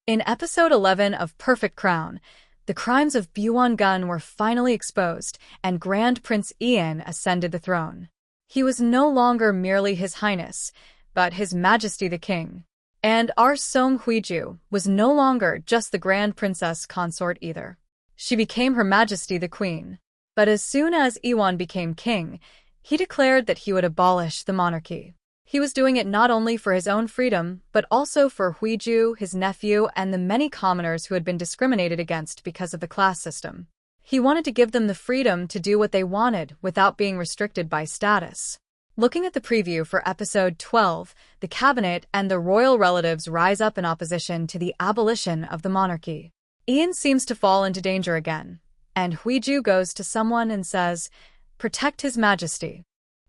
In episode 11 of Perfect Crown, the crimes of Buin were finally exposed, and Grand Prince Ian ascended the throne. He was no longer merely His Highness, but His Majesty the King. And our Song Hui-ju was no longer just the Grand Princess consort either. She became Her Majesty the Queen. But as soon as Iwan became king, he declared that he would abolish the monarchy. He was doing it not only for his own freedom, but also for Hui-ju, his nephew, and the many commoners who had been discriminated against because of the class system. He wanted to give them the freedom to do what they wanted without being restricted by status. Looking at the preview for episode 12, the cabinet and the royal relatives rise up in opposition to the abolition of the monarchy. Ian seems to fall into danger again, and Hui-ju goes to someone and says, "Protect His Majesty."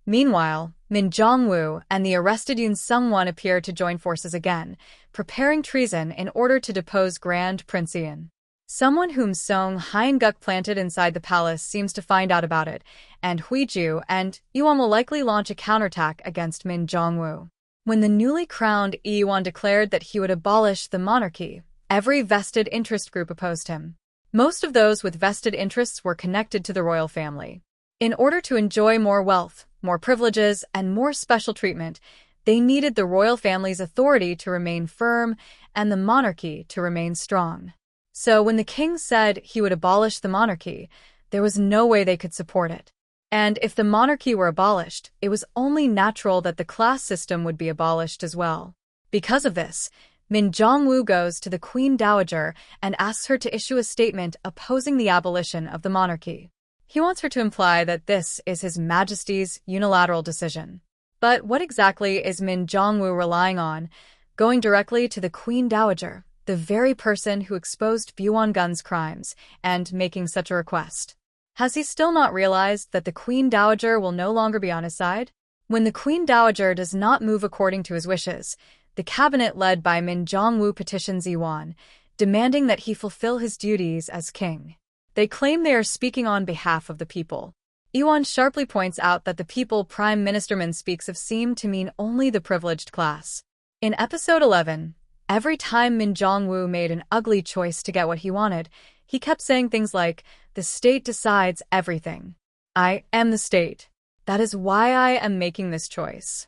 Meanwhile, Min Jong-woo and the arrested Yoon Sung-won appear to join forces again, preparing treason in order to depose Grand Prince Ian. Someone whom Song Hyun-guk planted inside the palace seems to find out about it, and Hui-ju and Iwan will likely launch a counterattack against Min Jong-woo. When the newly crowned Iwan declared that he would abolish the monarchy, every vested interest group opposed him. Most of those with vested interests were connected to the royal family. In order to enjoy more wealth, more privileges, and more special treatment, they needed the royal family's authority to remain firm and the monarchy to remain strong. So when the king said he would abolish the monarchy, there was no way they could support it. And if the monarchy were abolished, it was only natural that the class system would be abolished as well. Because of this, Min Jong-woo goes to the Queen Dowager and asks her to issue a statement opposing the abolition of the monarchy. He wants her to imply that this is His Majesty's unilateral decision. But what exactly is Min Jong-woo relying on, going directly to the Queen Dowager, the very person who exposed Buin-gun's crimes, and making such a request? Has he still not realized that the Queen Dowager will no longer be on his side? When the Queen Dowager does not move according to his wishes, the cabinet led by Min Jong-woo petitions Iwan, demanding that he fulfill his duties as king. They claim they are speaking on behalf of the people. Iwan sharply points out that the people Prime Minister Min speaks of seem to mean only the privileged class. In episode 11, every time Min Jong-woo made an ugly choice to get what he wanted, he kept saying things like, "The state decides everything. I am the state. That is why I am making this choice."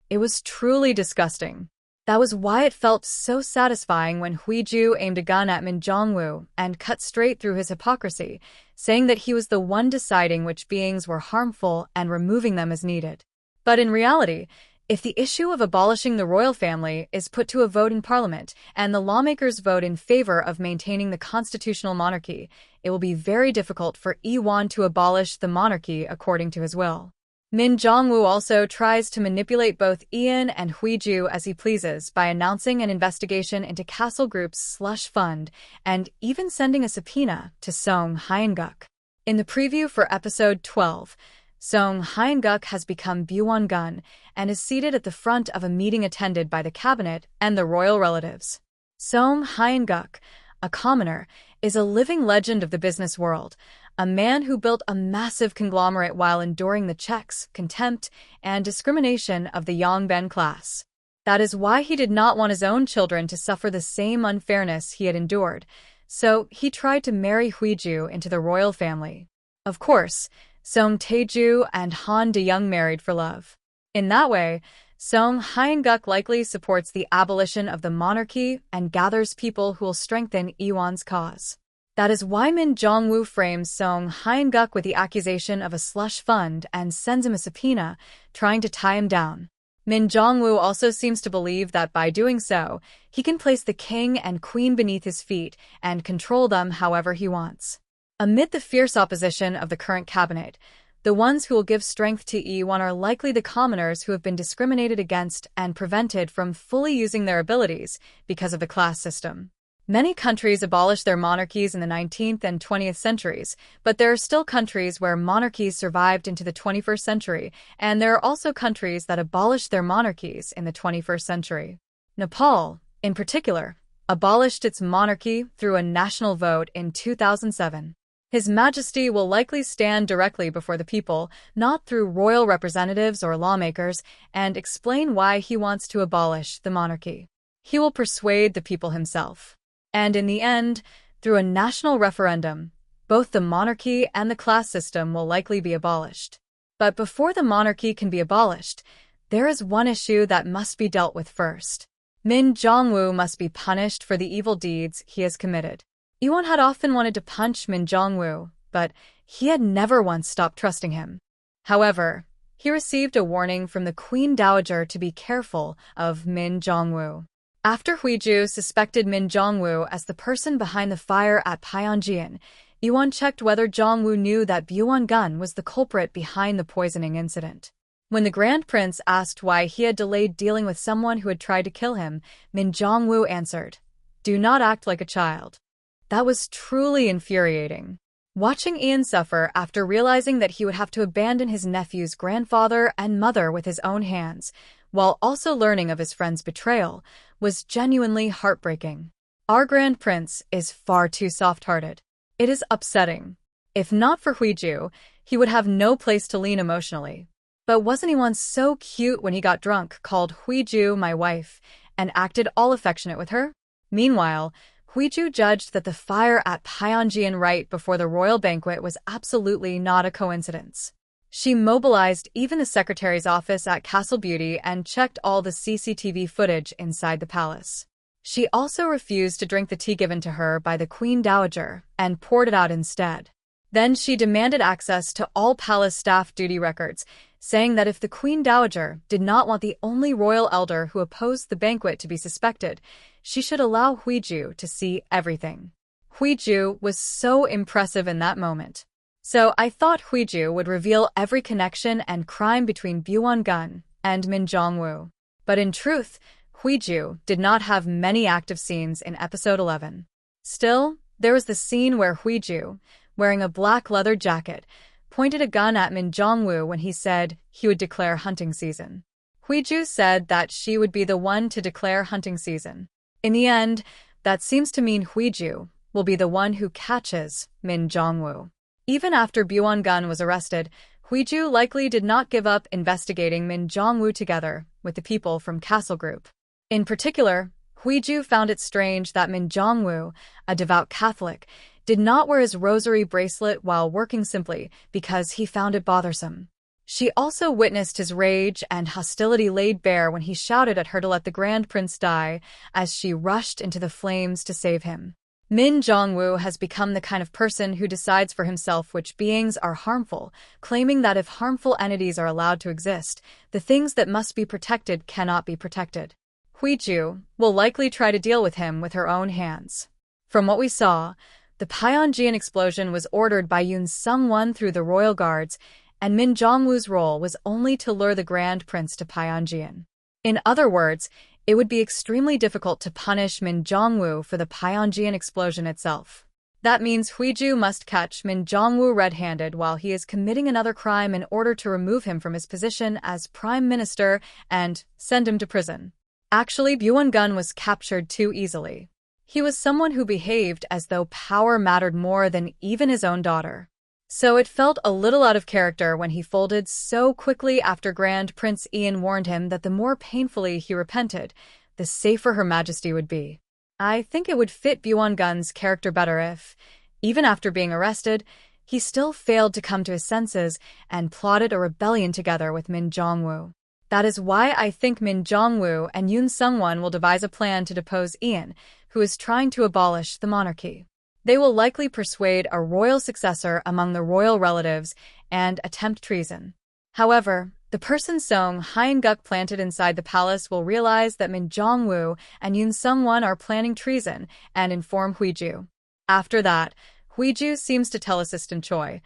It was truly disgusting. That was why it felt so satisfying when Hui-ju aimed a gun at Min Jong-woo and cut straight through his hypocrisy, saying that he was the one deciding which beings were harmful and removing them as needed. But in reality, if the issue of abolishing the royal family is put to a vote in parliament and the lawmakers vote in favor of maintaining the constitutional monarchy, it will be very difficult for Iwan to abolish the monarchy according to his will. Min Jong-woo also tries to manipulate both Ian and Hui-ju as he pleases by announcing an investigation into Castle Group's slush fund and even sending a subpoena to Song Hyun-guk. In the preview for episode 12, Song Hyun-guk has become Buin and is seated at the front of a meeting attended by the cabinet and the royal relatives. Song Hyun-guk, a commoner, is a living legend of the business world, a man who built a massive conglomerate while enduring the checks, contempt, and discrimination of the Yongben class. That is why he did not want his own children to suffer the same unfairness he had endured, so he tried to marry Hui-ju into the royal family. Of course, Song Tae-ju and Han De-young married for love. In that way, Song Hyun-guk likely supports the abolition of the monarchy and gathers people who will strengthen Iwan's cause. That is why Min Jong-woo frames Song Hyun-guk with the accusation of a slush fund and sends him a subpoena, trying to tie him down. Min Jong-woo also seems to believe that by doing so, he can place the king and queen beneath his feet and control them however he wants. Amid the fierce opposition of the current cabinet, the ones who will give strength to Iwan are likely the commoners who have been discriminated against and prevented from fully using their abilities because of the class system. Many countries abolished their monarchies in the 19th and 20th centuries, but there are still countries where monarchies survived into the 21st century, and there are also countries that abolished their monarchies in the 21st century. Nepal, in particular, abolished its monarchy through a national vote in 2007. His Majesty will likely stand directly before the people, not through royal representatives or lawmakers, and explain why he wants to abolish the monarchy. He will persuade the people himself. And in the end, through a national referendum, both the monarchy and the class system will likely be abolished. But before the monarchy can be abolished, there is one issue that must be dealt with first. Min Jong-woo must be punished for the evil deeds he has committed. Yoo Won had often wanted to punch Min Jong-woo, but he had never once stopped trusting him. However, he received a warning from the Queen Dowager to be careful of Min Jong-woo. After Hui-ju suspected Min Jong-woo as the person behind the fire at Pyongyang, Yoo Won checked whether Jong-woo knew that Buin was the culprit behind the poisoning incident. When the Grand Prince asked why he had delayed dealing with someone who had tried to kill him, Min Jong-woo answered, "Do not act like a child." That was truly infuriating. Watching Ian suffer after realizing that he would have to abandon his nephew's grandfather and mother with his own hands, while also learning of his friend's betrayal, was genuinely heartbreaking. Our Grand Prince is far too soft-hearted. It is upsetting. If not for Hui-ju, he would have no place to lean emotionally. But wasn't he once so cute when he got drunk, called Hui-ju my wife, and acted all affectionate with her? Meanwhile, Hui-ju judged that the fire at Pyongyang right before the royal banquet was absolutely not a coincidence. She mobilized even the secretary's office at Castle Beauty and checked all the CCTV footage inside the palace. She also refused to drink the tea given to her by the Queen Dowager and poured it out instead. Then she demanded access to all palace staff duty records, saying that if the Queen Dowager did not want the only royal elder who opposed the banquet to be suspected, she should allow Hui-ju to see everything. Hui-ju was so impressive in that moment. So I thought Hui-ju would reveal every connection and crime between Buin and Min Jong-woo. But in truth, Hui-ju did not have many active scenes in episode 11. Still, there was the scene where Hui-ju, wearing a black leather jacket, pointed a gun at Min Jong-woo when he said he would declare hunting season. Hui-ju said that she would be the one to declare hunting season. In the end, that seems to mean Hui-ju will be the one who catches Min Jong-woo. Even after Buin was arrested, Hui-ju likely did not give up investigating Min Jong-woo together with the people from Castle Group. In particular, Hui-ju found it strange that Min Jong-woo, a devout Catholic, did not wear his rosary bracelet while working simply because he found it bothersome. She also witnessed his rage and hostility laid bare when he shouted at her to let the Grand Prince die as she rushed into the flames to save him. Min Jong-woo has become the kind of person who decides for himself which beings are harmful, claiming that if harmful entities are allowed to exist, the things that must be protected cannot be protected. Hui-ju will likely try to deal with him with her own hands. From what we saw, the Pyongyang explosion was ordered by Yoon Sung-won through the royal guards, and Min Jong-woo's role was only to lure the Grand Prince to Pyongyang. In other words, it would be extremely difficult to punish Min Jong-woo for the Pyongyang explosion itself. That means Hui-ju must catch Min Jong-woo red-handed while he is committing another crime in order to remove him from his position as Prime Minister and send him to prison. Actually, Buin was captured too easily. He was someone who behaved as though power mattered more than even his own daughter. So it felt a little out of character when he folded so quickly after Grand Prince Ian warned him that the more painfully he repented, the safer Her Majesty would be. I think it would fit Buin's character better if, even after being arrested, he still failed to come to his senses and plotted a rebellion together with Min Jong-woo. That is why I think Min Jong-woo and Yoon Sung-won will devise a plan to depose Ian, who is trying to abolish the monarchy. They will likely persuade a royal successor among the royal relatives and attempt treason. However, the person Song Hyun-guk planted inside the palace will realize that Min Jong-woo and Yoon Sung-won are planning treason and inform Hui-ju. After that, Hui-ju seems to tell Assistant Choi,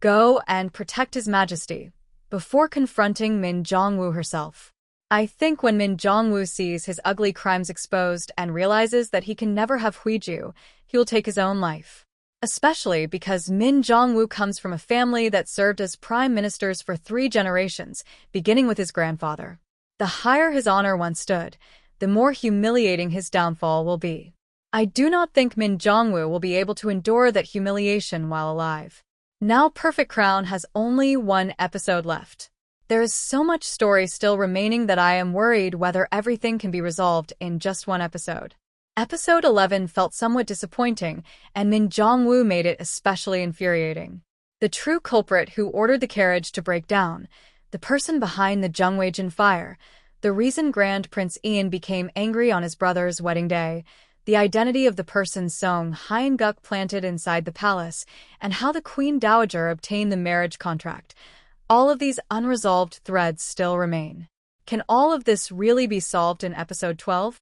"Go and protect His Majesty," before confronting Min Jong-woo herself. I think when Min Jong-woo sees his ugly crimes exposed and realizes that he can never have Hui-ju, he will take his own life. Especially because Min Jong-woo comes from a family that served as prime ministers for 3 generations, beginning with his grandfather. The higher his honor once stood, the more humiliating his downfall will be. I do not think Min Jong-woo will be able to endure that humiliation while alive. Now Perfect Crown has only 1 episode left. There is so much story still remaining that I am worried whether everything can be resolved in just 1 episode. Episode 11 felt somewhat disappointing, and Min Jong-woo made it especially infuriating. The true culprit who ordered the carriage to break down, the person behind the Jungwaejin fire, the reason Grand Prince Ian became angry on his brother's wedding day, the identity of the person Song Hyun-guk planted inside the palace, and how the Queen Dowager obtained the marriage contract. All of these unresolved threads still remain. Can all of this really be solved in episode 12?